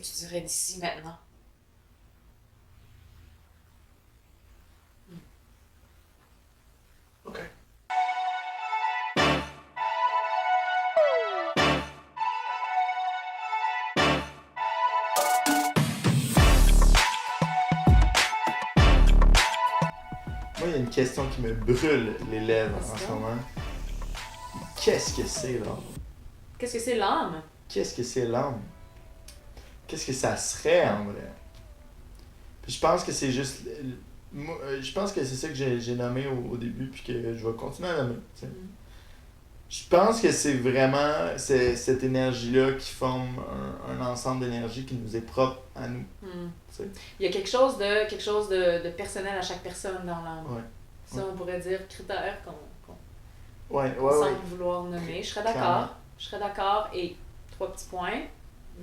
que tu dirais d'ici maintenant? OK. Moi, il y a une question qui me brûle les lèvres en ce moment. Qu'est-ce que c'est l'âme? Qu'est-ce que c'est l'âme? Qu'est-ce que c'est l'âme? Qu'est-ce que ça serait en vrai? Puis je pense que c'est juste. Je pense que c'est ça que j'ai nommé au début, puis que je vais continuer à nommer. T'sais. Je pense que c'est vraiment cette énergie-là qui forme un ensemble d'énergie qui nous est propre à nous. T'sais. Il y a quelque chose de personnel à chaque personne dans l'âme. Ouais. Ça, on pourrait dire critères qu'on Ouais. semble vouloir nommer. Je serais d'accord. Et 3 petits points.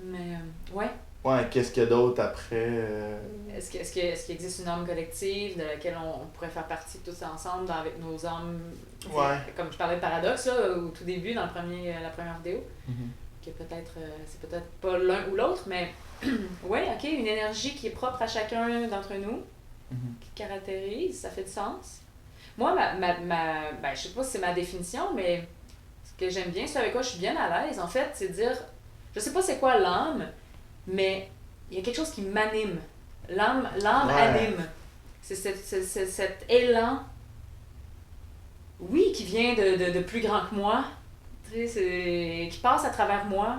Mais, ouais. Ouais, qu'est-ce qu'il y a d'autre après? Est-ce qu'il existe une âme collective de laquelle on pourrait faire partie tous ensemble avec nos âmes? Ouais. Comme je parlais de paradoxe là, au tout début, dans la première vidéo, que peut-être, c'est peut-être pas l'un ou l'autre, mais ouais, ok, une énergie qui est propre à chacun d'entre nous, qui caractérise, ça fait du sens. Moi, ben, je sais pas si c'est ma définition, mais ce que j'aime bien, ce avec quoi je suis bien à l'aise, en fait, c'est de dire, je sais pas c'est quoi l'âme, mais il y a quelque chose qui m'anime. L'âme anime. C'est cet élan, oui, qui vient de plus grand que moi, tu sais, qui passe à travers moi,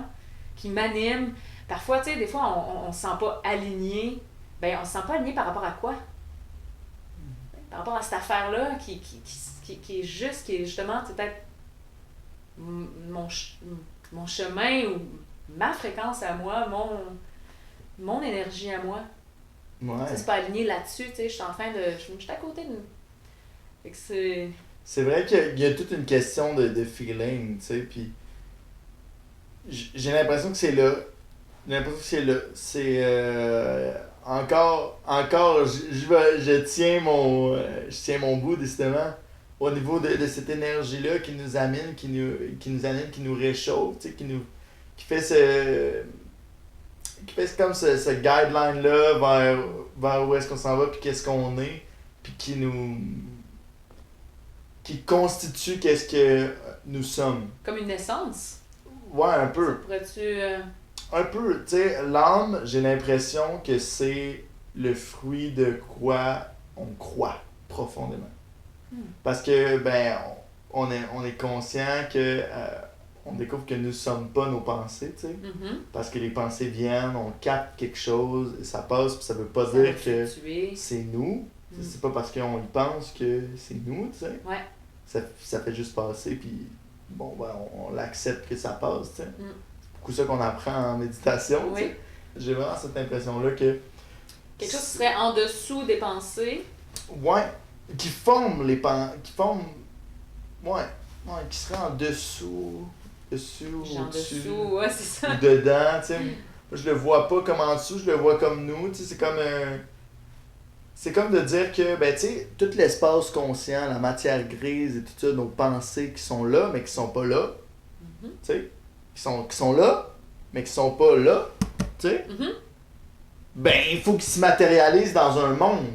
qui m'anime. Parfois, tu sais, des fois, on se sent pas aligné. Ben, on se sent pas aligné par rapport à quoi? Par rapport à cette affaire-là qui est juste, qui est justement peut-être mon chemin ou ma fréquence à moi, mon énergie à moi. Ouais. C'est pas aligné là-dessus, tu sais, je suis en train de... Je suis à côté de... Fait que c'est... C'est vrai qu'il y a toute une question de feeling, tu sais, puis j'ai l'impression que c'est là. J'ai l'impression que c'est là. C'est encore, je tiens mon bout décidément au niveau de cette énergie-là qui nous amène, qui nous anime, qui nous réchauffe, tu sais, qui fait comme ce guideline-là vers où est-ce qu'on s'en va, puis qu'est-ce qu'on est, puis qui constitue qu'est-ce que nous sommes. Comme une naissance. Ouais, un peu. Pourrais-tu... Un peu, tu sais, l'âme, j'ai l'impression que c'est le fruit de quoi on croit profondément. Parce que, ben, on est conscient que on découvre que nous ne sommes pas nos pensées, tu sais. Parce que les pensées viennent, on capte quelque chose, ça passe, puis ça veut pas dire que c'est nous. C'est pas parce qu'on y pense que c'est nous, tu sais. Ouais. Ça fait juste passer, puis bon, ben, on l'accepte que ça passe, tu sais. C'est beaucoup ça qu'on apprend en méditation, tu sais. J'ai vraiment cette impression-là que... Quelque chose qui serait en dessous des pensées. Ouais, qui forme les pensées, ouais, qui serait en dessous, Genre au-dessus, dessous, ouais, c'est ça. ou dedans, tu sais. Moi, je le vois pas comme en dessous, je le vois comme nous, tu sais, c'est comme de dire que, ben, tu sais, tout l'espace conscient, la matière grise et tout ça, nos pensées qui sont là, mais qui sont pas là, tu sais, qui sont là, mais qui sont pas là, tu sais, ben, il faut qu'ils se matérialisent dans un monde.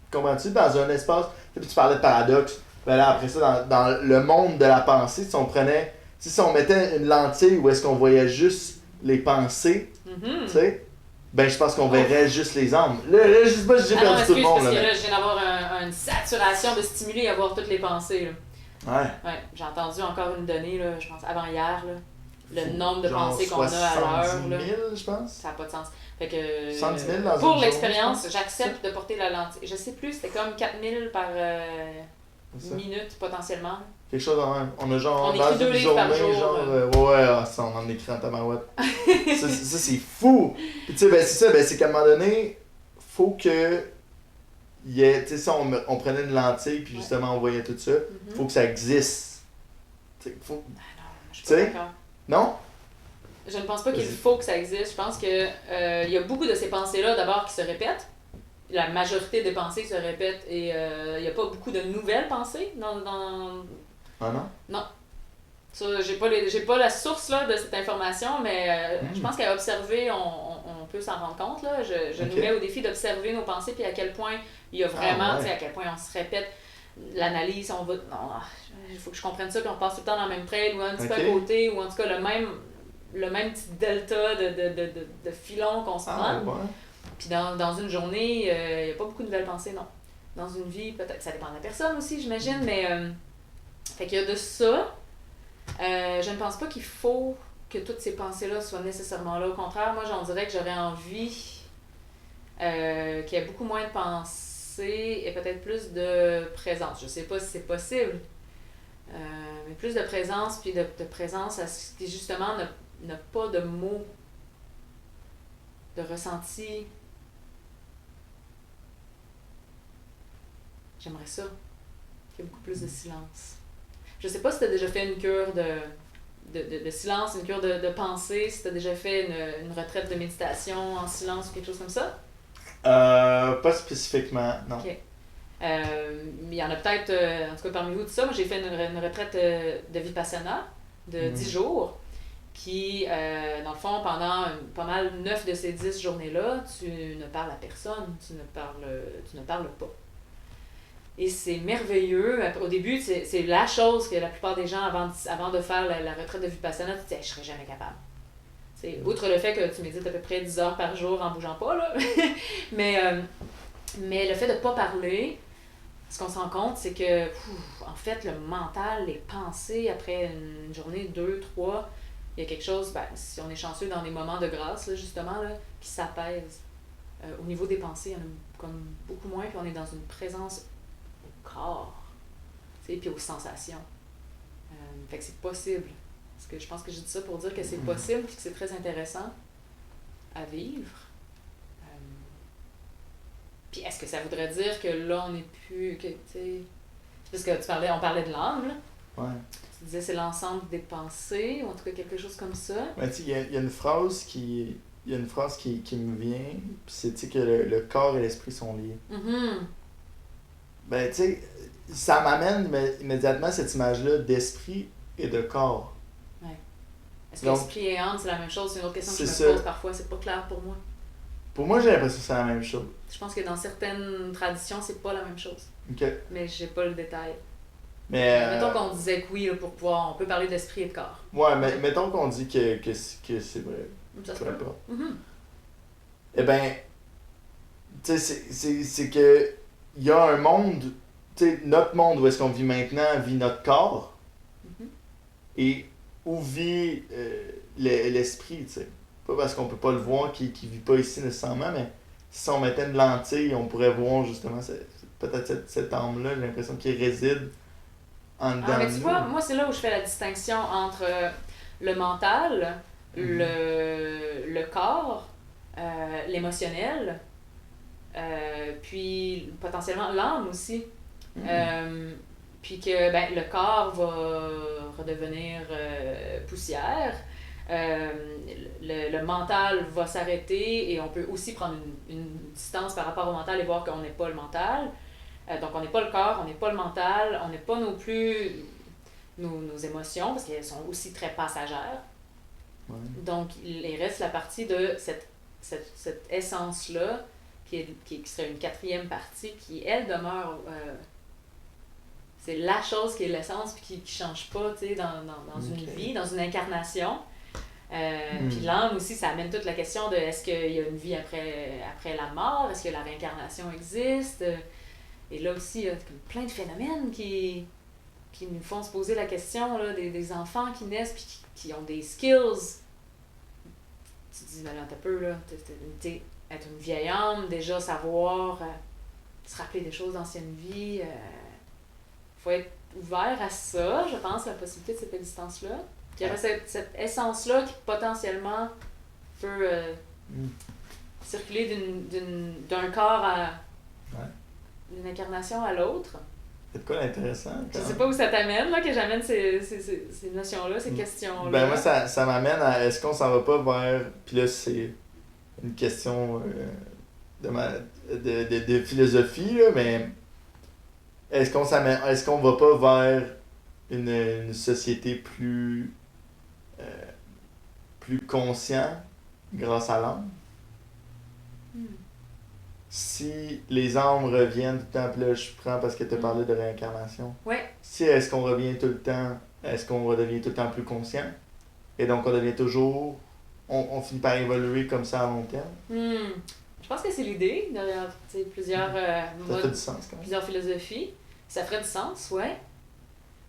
Comprends-tu? Dans un espace, tu parlais de paradoxe, ben là, après ça, dans le monde de la pensée, si on mettait une lentille où est-ce qu'on voyait juste les pensées, tu sais, ben je pense qu'on verrait juste les âmes. Là je sais pas si j'ai perdu tout le monde. Parce que là, je viens d'avoir une saturation de stimuli à voir toutes les pensées. Là. Ouais. J'ai entendu encore une donnée, là, je pense, avant-hier, là, le nombre de genre pensées qu'on a à l'heure. 70 000, je pense. Ça n'a pas de sens. Fait que, 70 000 dans pour une l'expérience, journée, j'accepte de porter la lentille. Je sais plus, c'était comme 4000 par minute potentiellement. Quelque chose en même. On a genre on dans écrit 2 une livres par journée, jour. ça on en écrit en tabarouette. ça c'est fou. Puis tu sais, ben c'est ça, ben c'est qu'à un moment donné, faut que tu sais, si on prenait une lentille puis justement on voyait tout ça, faut que ça existe. Tu sais, faut. Ah non, je suis pas d'accord. Non? Je ne pense pas qu'il faut que ça existe. Je pense que y a beaucoup de ces pensées-là, d'abord, qui se répètent. La majorité des pensées se répètent et il n'y a pas beaucoup de nouvelles pensées dans... Ah non? Non. Ça, j'ai pas la source là, de cette information, mais je pense qu'à observer, on peut s'en rendre compte. Là. Je nous mets au défi d'observer nos pensées, puis à quel point il y a vraiment, tu sais, à quel point on se répète l'analyse, on va. Non, il faut que je comprenne ça, puis on passe tout le temps dans le même trail, ou un petit peu à côté, ou en tout cas le même petit delta de filon qu'on se prend. Ouais. Puis dans une journée, il n'y a pas beaucoup de nouvelles pensées, non. Dans une vie, peut-être, ça dépend de la personne aussi, j'imagine, mais fait qu'il y a de ça. Je ne pense pas qu'il faut que toutes ces pensées-là soient nécessairement là. Au contraire, moi, j'en dirais que j'aurais envie qu'il y ait beaucoup moins de pensées et peut-être plus de présence. Je sais pas si c'est possible, mais plus de présence, puis de présence à ce qui, justement, n'a pas de mots, de ressenti. J'aimerais ça, qu'il y ait beaucoup plus de silence. Je sais pas si tu as déjà fait une cure de silence, une cure de pensée, si tu as déjà fait une retraite de méditation en silence ou quelque chose comme ça. Pas spécifiquement, non. Ok. Il y en a peut-être, en tout cas parmi vous, tout ça. Moi, j'ai fait une retraite de Vipassana de 10 jours qui, dans le fond, pendant pas mal 9 de ces 10 journées-là, tu ne parles à personne, tu ne parles pas. Et c'est merveilleux. Au début, c'est la chose que la plupart des gens, avant de faire la retraite de Vipassana, tu te dis, je serais jamais capable. Outre le fait que tu médites à peu près 10 heures par jour en bougeant pas, là. mais le fait de ne pas parler, ce qu'on se rend compte, c'est que, en fait, le mental, les pensées, après une journée, 2, 3, il y a quelque chose, si on est chanceux dans des moments de grâce, là, justement, là, qui s'apaise. Au niveau des pensées, il y en a comme beaucoup moins, puis on est dans une présence corps, puis aux sensations. Fait que c'est possible. Parce que je pense que j'ai dit ça pour dire que c'est possible puis que c'est très intéressant à vivre. Puis est-ce que ça voudrait dire que là, on n'est plus... que parce que on parlait de l'âme, là. Ouais. Tu disais c'est l'ensemble des pensées, ou en tout cas quelque chose comme ça. Ben, tu sais, il y a une phrase qui... Il y a une phrase qui me vient, puis c'est que le corps et l'esprit sont liés. Ben, tu sais, ça m'amène immédiatement cette image-là d'esprit et de corps. Ouais. Est-ce que l'esprit et âme, c'est la même chose? C'est une autre question que je me pose parfois, c'est pas clair pour moi. Pour moi, j'ai l'impression que c'est la même chose. Je pense que dans certaines traditions, c'est pas la même chose. OK. Mais j'ai pas le détail. Mais mettons qu'on disait que oui, là, pour pouvoir, on peut parler d'esprit et de corps. Ouais, mais mettons qu'on dit que c'est vrai. Ça se peut. Eh ben, tu sais, c'est que il y a un monde, tu sais, notre monde où est-ce qu'on vit maintenant vit notre corps, et où vit l'esprit, tu sais. Pas parce qu'on peut pas le voir qui vit pas ici nécessairement, mais si on mettait une lentille, on pourrait voir justement peut-être cette âme-là, j'ai l'impression qu'il réside en dedans. Mais tu vois, moi c'est là où je fais la distinction entre le mental, le corps, l'émotionnel, puis potentiellement l'âme aussi. Puis que le corps va redevenir poussière, le mental va s'arrêter et on peut aussi prendre une distance par rapport au mental et voir qu'on n'est pas le mental. Donc on n'est pas le corps, on n'est pas le mental, on n'est pas non plus nos émotions parce qu'elles sont aussi très passagères. Ouais. Donc il reste la partie de cette essence-là qui serait une quatrième partie qui, elle, demeure... c'est la chose qui est l'essence puis qui change pas, tu sais, dans une vie, dans une incarnation. Puis l'âme aussi, ça amène toute la question de est-ce qu'il y a une vie après la mort, est-ce que la réincarnation existe? Et là aussi, il y a plein de phénomènes qui nous font se poser la question là, des enfants qui naissent puis qui ont des skills. Tu te dis, ben là, t'as peu, là, être une vieille âme, déjà savoir se rappeler des choses d'ancienne vie. Faut être ouvert à ça, je pense, la possibilité de cette existence-là. Puis il y aurait cette essence-là qui potentiellement peut circuler d'un corps à d'une incarnation à l'autre. C'est quoi l'intéressant? Je sais pas où ça t'amène, là, que j'amène ces notions-là, ces questions-là. Ben moi, ça m'amène à est-ce qu'on s'en va pas vers... Puis là, c'est une question de philosophie, là, mais est-ce qu'on va pas vers une société plus consciente grâce à l'âme. Si les âmes reviennent tout le temps, puis là je prends parce que tu as parlé de réincarnation. Ouais. Si est-ce qu'on revient tout le temps, est-ce qu'on redevient tout le temps plus conscient? Et donc on devient toujours, on finit par évoluer comme ça à long terme. Je pense que c'est l'idée derrière plusieurs Ça fait du sens quand même. Plusieurs philosophies. Ça ferait du sens, ouais.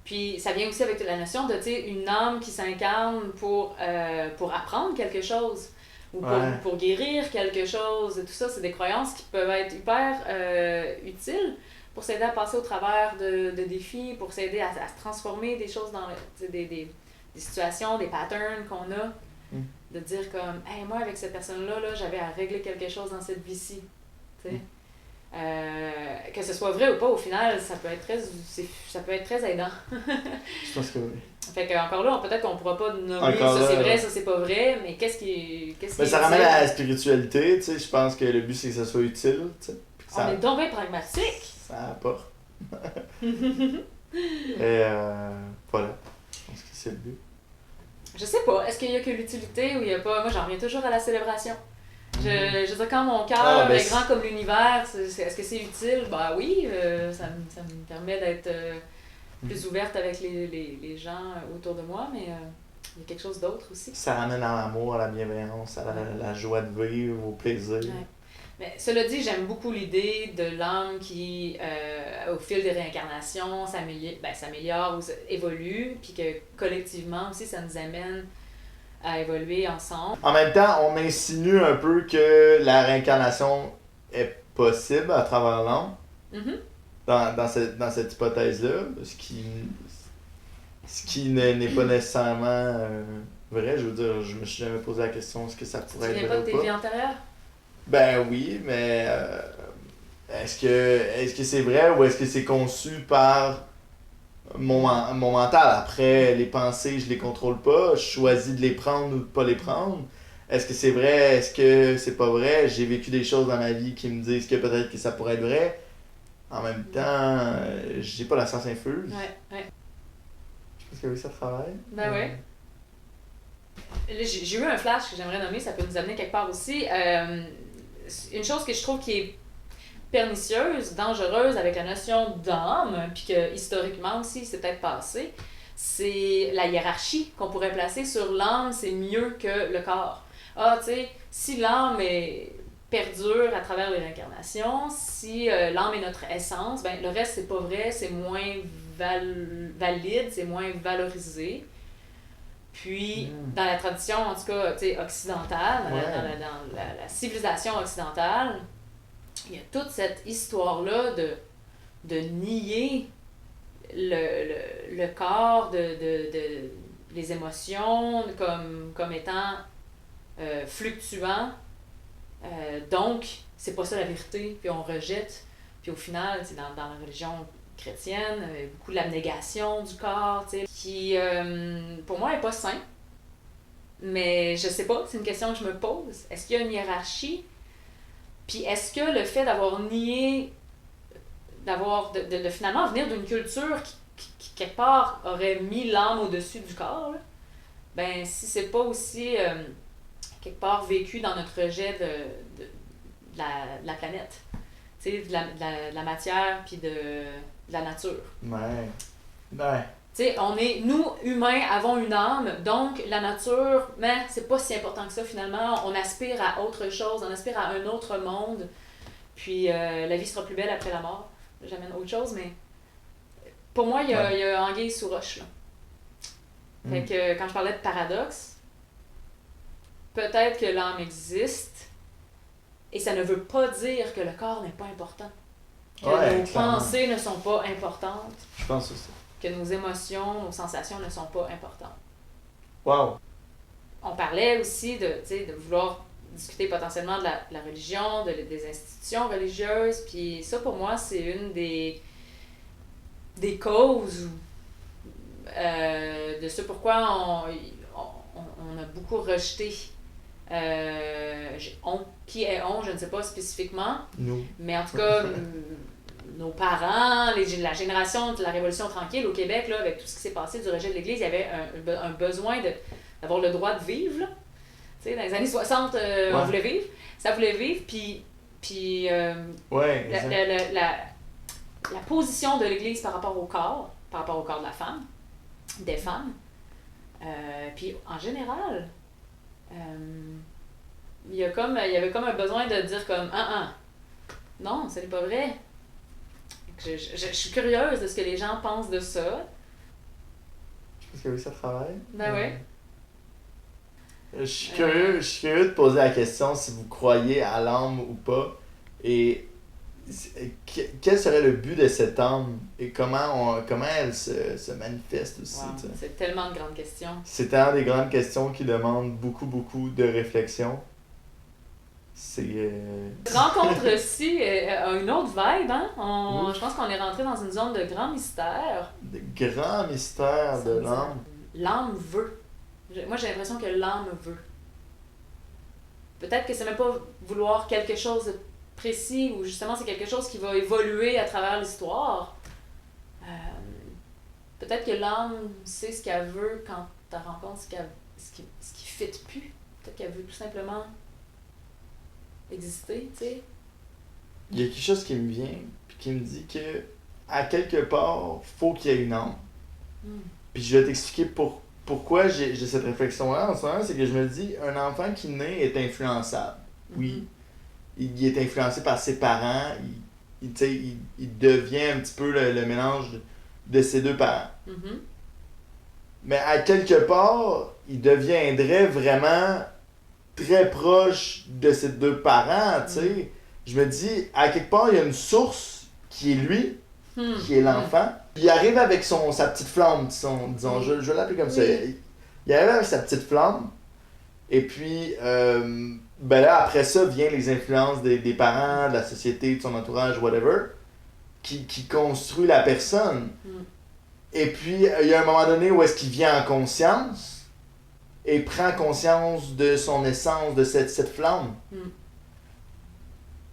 Puis ça vient aussi avec la notion de une âme qui s'incarne pour apprendre quelque chose ou pour guérir quelque chose. Et tout ça, c'est des croyances qui peuvent être hyper utiles pour s'aider à passer au travers de défis, pour s'aider à se transformer des choses dans des situations, des patterns qu'on a. De dire comme, hey, moi avec cette personne-là, j'avais à régler quelque chose dans cette vie-ci. Que ce soit vrai ou pas, au final, ça peut être très aidant. Je pense que oui. Fait que encore là, peut-être qu'on pourra pas nommer ça c'est vrai, ça c'est pas vrai, mais qu'est-ce qui ça ramène à la spiritualité, tu sais, je pense que le but c'est que ça soit utile, tu sais. On est donc bien pragmatique. Ça apporte. Et voilà, je pense que c'est le but. Je sais pas, est-ce qu'il y a que l'utilité ou il y a pas... Moi j'en reviens toujours à la célébration. Je veux dire, quand mon cœur est grand comme l'univers, est-ce que c'est utile? Ben oui, ça me permet d'être plus ouverte avec les gens autour de moi, mais il y a quelque chose d'autre aussi. Ça ramène à l'amour, à la bienveillance, à la joie de vivre, au plaisir. Ouais. Mais cela dit, j'aime beaucoup l'idée de l'âme qui, au fil des réincarnations, s'améliore ou évolue, puis que collectivement aussi, ça nous amène à évoluer ensemble. En même temps, on insinue un peu que la réincarnation est possible à travers l'âme. Dans cette hypothèse-là, ce qui n'est pas nécessairement vrai. Je veux dire, je me suis jamais posé la question est-ce que ça pourrait être vrai ou pas. Tu viens pas de tes vies antérieures? Ben oui, mais est-ce que c'est vrai ou est-ce que c'est conçu par mon mental? Après, les pensées, je les contrôle pas. Je choisis de les prendre ou de pas les prendre. Est-ce que c'est vrai? Est-ce que c'est pas vrai? J'ai vécu des choses dans ma vie qui me disent que peut-être que ça pourrait être vrai. En même temps, j'ai pas la science infuse. Ouais. Je pense que oui, ça travaille. Ben ouais. J'ai eu un flash que j'aimerais nommer, ça peut nous amener quelque part aussi. Une chose que je trouve qui est pernicieuse, dangereuse avec la notion d'âme, puis que historiquement aussi c'est peut-être passé, c'est la hiérarchie qu'on pourrait placer sur l'âme, c'est mieux que le corps. Tu sais, si l'âme perdure à travers les réincarnations, si l'âme est notre essence, ben le reste c'est pas vrai, c'est moins valide, c'est moins valorisé. Puis, dans la tradition, en tout cas, occidentale, dans la civilisation occidentale, il y a toute cette histoire-là de nier le corps, les émotions comme étant fluctuants. Donc, c'est pas ça la vérité, puis on rejette. Puis au final, dans la religion chrétienne, beaucoup de l'abnégation du corps, qui pour moi n'est pas sain. Mais je sais pas, c'est une question que je me pose. Est-ce qu'il y a une hiérarchie? Puis est-ce que le fait d'avoir nié, de finalement venir d'une culture qui quelque part aurait mis l'âme au-dessus du corps, là, ben si c'est pas aussi quelque part vécu dans notre rejet de la planète, de la matière puis de la nature. Ouais. Tu sais, nous, humains, avons une âme, donc la nature, mais c'est pas si important que ça finalement. On aspire à autre chose, on aspire à un autre monde, puis la vie sera plus belle après la mort. J'amène autre chose, mais pour moi, il y a anguille sous roche, là. Fait que quand je parlais de paradoxe, peut-être que l'âme existe, et ça ne veut pas dire que le corps n'est pas important. Que nos pensées ne sont pas importantes. Je pense aussi. Que nos émotions, nos sensations ne sont pas importantes. Wow! On parlait aussi de vouloir discuter potentiellement de la religion, des institutions religieuses, puis ça pour moi c'est une des causes de ce pourquoi on a beaucoup rejeté. Qui est on, je ne sais pas spécifiquement. Nous. Mais en tout cas, nos parents, la génération de la Révolution tranquille au Québec, là, avec tout ce qui s'est passé du rejet de l'Église, il y avait un besoin d'avoir le droit de vivre. Là. Tu sais, dans les années 60, on voulait vivre. Ça voulait vivre, puis la position de l'Église par rapport au corps de la femme, des femmes, puis en général, il y avait comme un besoin de dire comme non, ce n'est pas vrai. Je suis curieuse de ce que les gens pensent de ça. Je pense que oui, ça travaille. Ben oui. Je suis curieux de poser la question si vous croyez à l'âme ou pas. Et quel serait le but de cette âme et comment elle se manifeste aussi. Wow, c'est tellement de grandes questions. C'est tellement des grandes questions qui demandent beaucoup de réflexion. Rencontre aussi une autre vibe, hein? Je pense qu'on est rentré dans une zone de grand mystère. De grand mystère de l'âme. L'âme veut. Moi, j'ai l'impression que l'âme veut. Peut-être que c'est même pas vouloir quelque chose de précis ou justement c'est quelque chose qui va évoluer à travers l'histoire. Peut-être que l'âme sait ce qu'elle veut quand tu la rencontres, ce qui ne fit plus. Peut-être qu'elle veut tout simplement exister, tu sais. Il y a quelque chose qui me vient puis qui me dit que à quelque part, faut qu'il y ait une âme. Puis je vais t'expliquer pourquoi j'ai cette réflexion-là en ce moment, c'est que je me dis, un enfant qui naît est influençable. Oui. Il est influencé par ses parents, il devient un petit peu le mélange de ses deux parents. Mais à quelque part, il deviendrait vraiment très proche de ses deux parents, tu sais. Je me dis, à quelque part, il y a une source qui est lui, qui est l'enfant. Il arrive avec sa petite flamme, disons, je vais l'appeler comme ça. Il arrive avec sa petite flamme, et puis, ben là, après ça, vient les influences des parents, de la société, de son entourage, whatever, qui construit la personne. Et puis, il y a un moment donné où est-ce qu'il vient en conscience, et prend conscience de son essence, de cette flamme.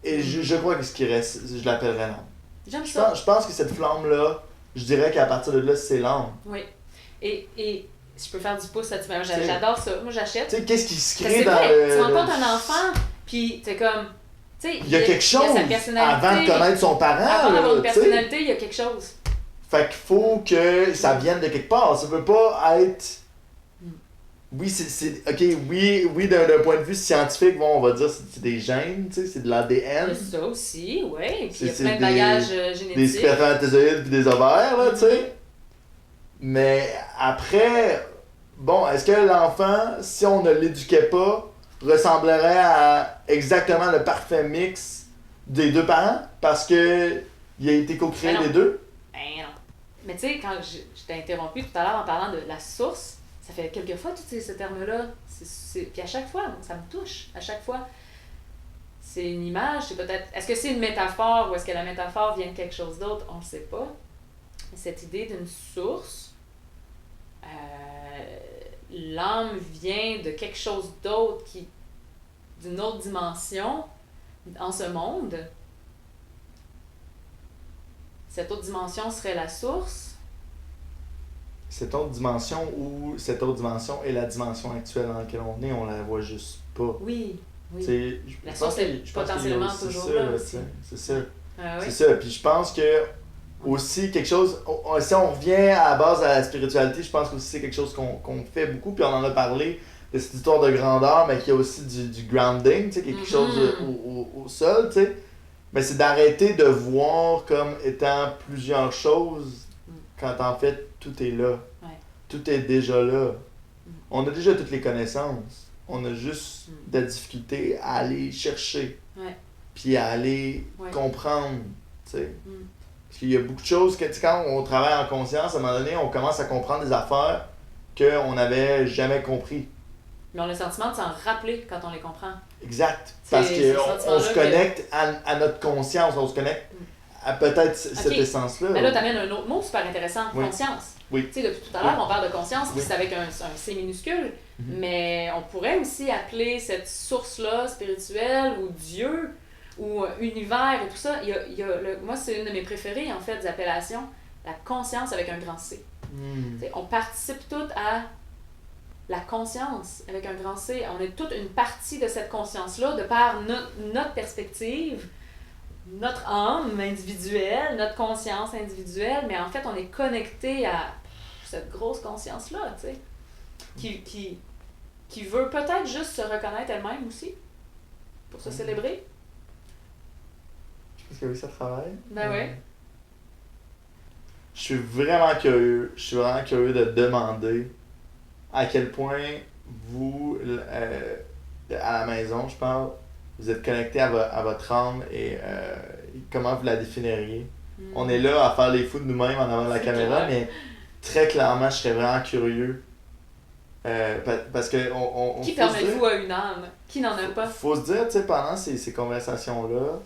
Et je crois que ce qui reste, je l'appellerais l'âme. Je pense que cette flamme-là, je dirais qu'à partir de là, c'est l'âme. Oui. Et je peux faire du pouce là-dessus. J'adore ça. Moi, j'achète. Tu sais, qu'est-ce qui se crée dans tu rencontres un enfant, puis t'es comme... Il y a quelque chose avant de connaître son parent. Avant d'avoir une personnalité, il y a quelque chose. Fait qu'il faut que ça vienne de quelque part. Ça veut pas être... Oui, oui, d'un point de vue scientifique, on va dire que c'est des gènes, c'est de l'ADN. C'est ça aussi, oui. Puis il y a plein de bagages génétiques. Des spermatozoïdes puis des ovaires, là, tu sais. Mais après, bon, est-ce que l'enfant, si on ne l'éduquait pas, ressemblerait à exactement le parfait mix des deux parents? Parce que il a été co-créé des deux? Ben non. Mais tu sais, quand je t'ai interrompu tout à l'heure en parlant de la source, ça fait quelques fois tous ces termes-là. Puis à chaque fois, ça me touche. À chaque fois. C'est une image, c'est peut-être... Est-ce que c'est une métaphore ou est-ce que la métaphore vient de quelque chose d'autre? On ne sait pas. Mais cette idée d'une source, l'âme vient de quelque chose d'autre, d'une autre dimension en ce monde. Cette autre dimension serait la source. Cette autre dimension est la dimension actuelle dans laquelle on est, on la voit juste pas. Oui. La source est potentiellement toujours là aussi. C'est ça. Ah, oui. C'est ça. Puis je pense que aussi quelque chose, si on revient à la base à la spiritualité, je pense que c'est quelque chose qu'on fait beaucoup, puis on en a parlé de cette histoire de grandeur, mais qu'il y a aussi du grounding, quelque chose au sol, tu sais. Mais c'est d'arrêter de voir comme étant plusieurs choses quand en fait tout est là. Ouais. Tout est déjà là. On a déjà toutes les connaissances. On a juste de la difficulté à aller chercher. Puis à aller comprendre. T'sais. Parce qu'il y a beaucoup de choses que quand on travaille en conscience, à un moment donné, on commence à comprendre des affaires qu'on n'avait jamais compris. Mais on a le sentiment de s'en rappeler quand on les comprend. Exact. Parce qu'on se connecte à notre conscience. On se connecte à peut-être cette essence-là. Mais là, tu amènes un autre mot super intéressant, conscience. Oui. Tu sais, depuis tout à l'heure, on parle de conscience, puis c'est avec un C minuscule, mais on pourrait aussi appeler cette source-là spirituelle ou Dieu, ou univers et tout ça, moi, c'est une de mes préférées, en fait, des appellations, la conscience avec un grand C. T'sais, on participe toutes à la conscience avec un grand C. On est toute une partie de cette conscience-là, de par notre perspective, notre âme individuelle, notre conscience individuelle, mais en fait, on est connecté à cette grosse conscience-là, tu sais, qui veut peut-être juste se reconnaître elle-même aussi, pour se célébrer. Je pense que oui, ça travaille. Ben oui. Je suis vraiment curieux de demander à quel point vous, à la maison, je parle, vous êtes connecté à votre âme et comment vous la définiriez. On est là à faire les fous de nous-mêmes en avant de la caméra, mais très clairement, je serais vraiment curieux. Parce que qui permet-vous à une âme? Qui n'en a pas? Faut se dire, tu sais, pendant ces conversations-là,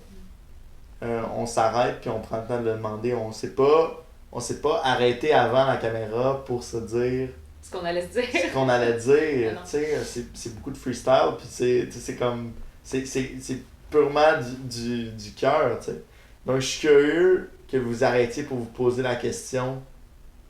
on s'arrête puis on prend le temps de le demander. On s'est pas arrêté avant la caméra pour se dire ce qu'on allait se dire. Ce qu'on allait dire. Tu sais, c'est beaucoup de freestyle, puis c'est comme. C'est purement du cœur, tu sais. Donc, je suis curieux que vous arrêtiez pour vous poser la question,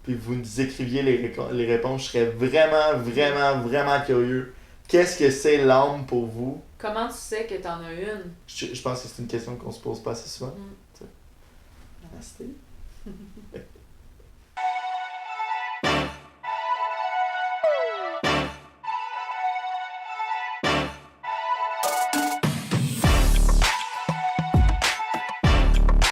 puis vous nous écriviez les réponses. Je serais vraiment, vraiment, vraiment curieux. Qu'est-ce que c'est l'âme pour vous? Comment tu sais que t'en as une? Je pense que c'est une question qu'on se pose pas assez souvent. Merci.